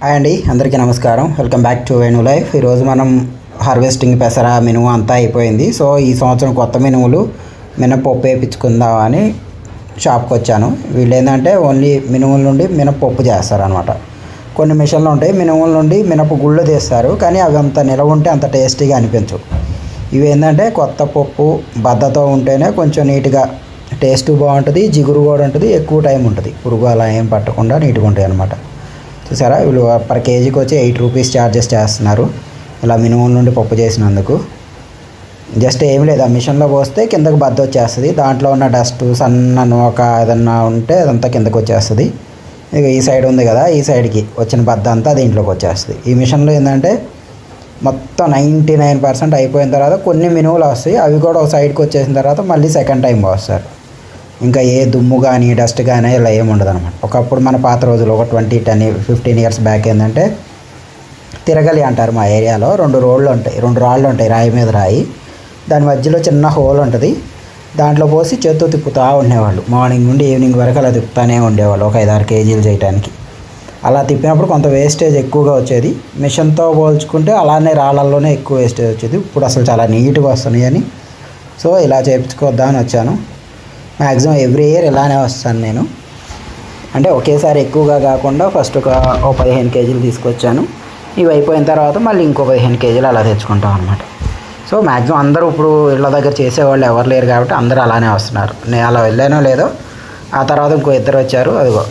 Hi అండి, అందరికీ నమస్కారం. Welcome back to Venu life. ఈరోజు మనం హార్వెస్టింగ్ పెసర మినుము అంతా అయిపోయింది. సో ఈ సంవత్సరం కొత్త మినుములు మినపప్పు వేయించుకుందామని షాప్కి వచ్చాను. వీళ్ళు ఏంటంటే ఓన్లీ మినుముల నుండి మినపప్పు చేస్తారనమాట. కొన్ని మిషన్లు ఉంటాయి, మినుముల నుండి మినప గుళ్ళు తీస్తారు, కానీ అవి అంత నిలవ ఉంటే అంత టేస్టీగా అనిపించవు. ఇవి ఏంటంటే కొత్త పప్పు బద్దతో ఉంటేనే కొంచెం నీట్గా టేస్ట్ బాగుంటుంది, జిగురు కూడా ఉంటుంది, ఎక్కువ టైం ఉంటుంది, పురుగు అలా ఏం పట్టకుండా నీట్గా ఉంటాయి అన్నమాట. చూసారా, వీళ్ళు పర్ కేజీకి వచ్చి 8 రూపీస్ ఛార్జెస్ చేస్తున్నారు ఇలా మినుముల నుండి పప్పు చేసినందుకు. జస్ట్ ఏం లేదు, ఆ మిషన్లో పోస్తే కిందకు బద్ద వచ్చేస్తుంది, దాంట్లో ఉన్న డస్ట్ సన్న నూక ఏదన్నా ఉంటే అదంతా కిందకు వచ్చేస్తుంది. ఇక ఈ సైడ్ ఉంది కదా, ఈ సైడ్కి వచ్చిన బద్ద అంతా దీంట్లోకి వచ్చేస్తుంది. ఈ మిషన్లో ఏంటంటే మొత్తం 99% అయిపోయిన తర్వాత కొన్ని మినుములు వస్తాయి, అవి కూడా ఒక సైడ్కి వచ్చేసిన తర్వాత మళ్ళీ సెకండ్ టైం పోస్తారు. ఇంకా ఏ దుమ్ము కానీ డస్ట్ కానీ ఇలా ఏమి ఉండదు అనమాట. ఒకప్పుడు మన పాత రోజులు ఒక 15 ఇయర్స్ బ్యాక్ ఏంటంటే తిరగలి అంటారు మా ఏరియాలో. 2 రాళ్ళు ఉంటాయి, రాయి మీద రాయి, దాని మధ్యలో చిన్న హోల్ ఉంటుంది, దాంట్లో పోసి చేత్తో తిప్పుతూ ఉండేవాళ్ళు. మార్నింగ్ నుండి ఈవినింగ్ వరకు అలా తిప్పుతూనే ఉండేవాళ్ళు, ఒక 5-6 కేజీలు చేయడానికి. అలా తిప్పినప్పుడు కొంత వేస్టేజ్ ఎక్కువగా వచ్చేది, మిషన్తో పోల్చుకుంటే అలానే రాళ్ళల్లోనే ఎక్కువ వేస్టేజ్ వచ్చేది. ఇప్పుడు అసలు చాలా నీట్గా వస్తున్నాయి అని సో ఇలా చేయించుకోద్దామని వచ్చాను. మ్యాక్సిమం ఎవ్రీ ఇయర్ ఇలానే వస్తాను నేను, అంటే ఒకేసారి ఎక్కువగా కాకుండా ఫస్ట్ ఒక 15 కేజీలు తీసుకొచ్చాను, ఇవి అయిపోయిన తర్వాత మళ్ళీ ఇంకో 15 కేజీలు అలా తెచ్చుకుంటాం అనమాట. సో మ్యాక్సిమం అందరూ ఇప్పుడు ఇళ్ళ దగ్గర చేసేవాళ్ళు ఎవరు లేరు కాబట్టి అందరూ అలానే వస్తున్నారు. నేను అలా వెళ్ళానో లేదో, ఆ తర్వాత ఇంకో 2 వచ్చారు. అదిగో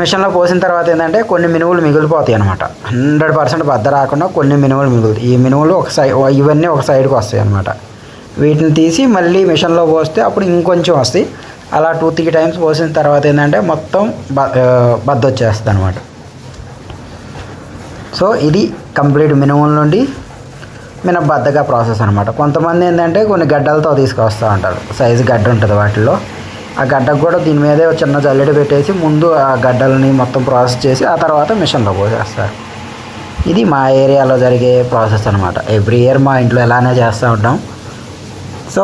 మిషన్లో పోసిన తర్వాత ఏంటంటే కొన్ని మినుములు మిగిలిపోతాయి అనమాట. 100% బద్ద రాకుండా కొన్ని మినుములు మిగులుతాయి. ఈ మినుములు ఇవన్నీ ఒక సైడ్కి వస్తాయి అనమాట. వీటిని తీసి మళ్ళీ మిషన్లో పోస్తే అప్పుడు ఇంకొంచెం వస్తాయి. అలా 2-3 టైమ్స్ పోసిన తర్వాత ఏంటంటే మొత్తం బద్ద వచ్చేస్తుంది అనమాట. సో ఇది కంప్లీట్ మినుముల నుండి మినపబద్దగా ప్రాసెస్ అనమాట. కొంతమంది ఏంటంటే కొన్ని గడ్డలతో తీసుకొస్తూ ఉంటారు, సైజు గడ్డ ఉంటుంది వాటిల్లో. ఆ గడ్డకు కూడా దీని మీదే చిన్న జల్లెడ పెట్టేసి ముందు ఆ గడ్డలని మొత్తం ప్రాసెస్ చేసి ఆ తర్వాత మిషన్లో పోసేస్తారు. ఇది మా ఏరియాలో జరిగే ప్రాసెస్ అనమాట. ఎవ్రీ ఇయర్ మా ఇంట్లో ఇలానే చేస్తూ ఉంటాం. సో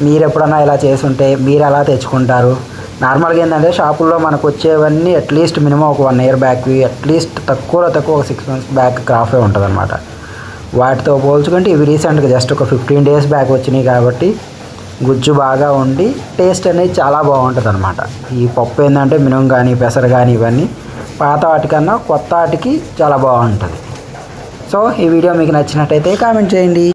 మీరు ఎప్పుడన్నా ఇలా చేసుంటే మీరు ఎలా తెచ్చుకుంటారు? నార్మల్గా ఏంటంటే షాపుల్లో మనకు వచ్చేవన్నీ అట్లీస్ట్ మినిమం ఒక 1 ఇయర్ బ్యాక్వి, అట్లీస్ట్ తక్కువ ఒక 6 months బ్యాక్ క్రాఫే ఉంటుంది అనమాట. వాటితో పోల్చుకుంటే ఇవి రీసెంట్గా జస్ట్ ఒక 15 days బ్యాక్ వచ్చినాయి కాబట్టి గుజ్జు బాగా ఉండి టేస్ట్ అనేది చాలా బాగుంటుంది అనమాట. ఈ పప్పు ఏంటంటే మినుము కానీ పెసర కానీ ఇవన్నీ పాత వాటికన్నా కొత్త వాటికి చాలా బాగుంటుంది. సో ఈ వీడియో మీకు నచ్చినట్టయితే కామెంట్ చేయండి.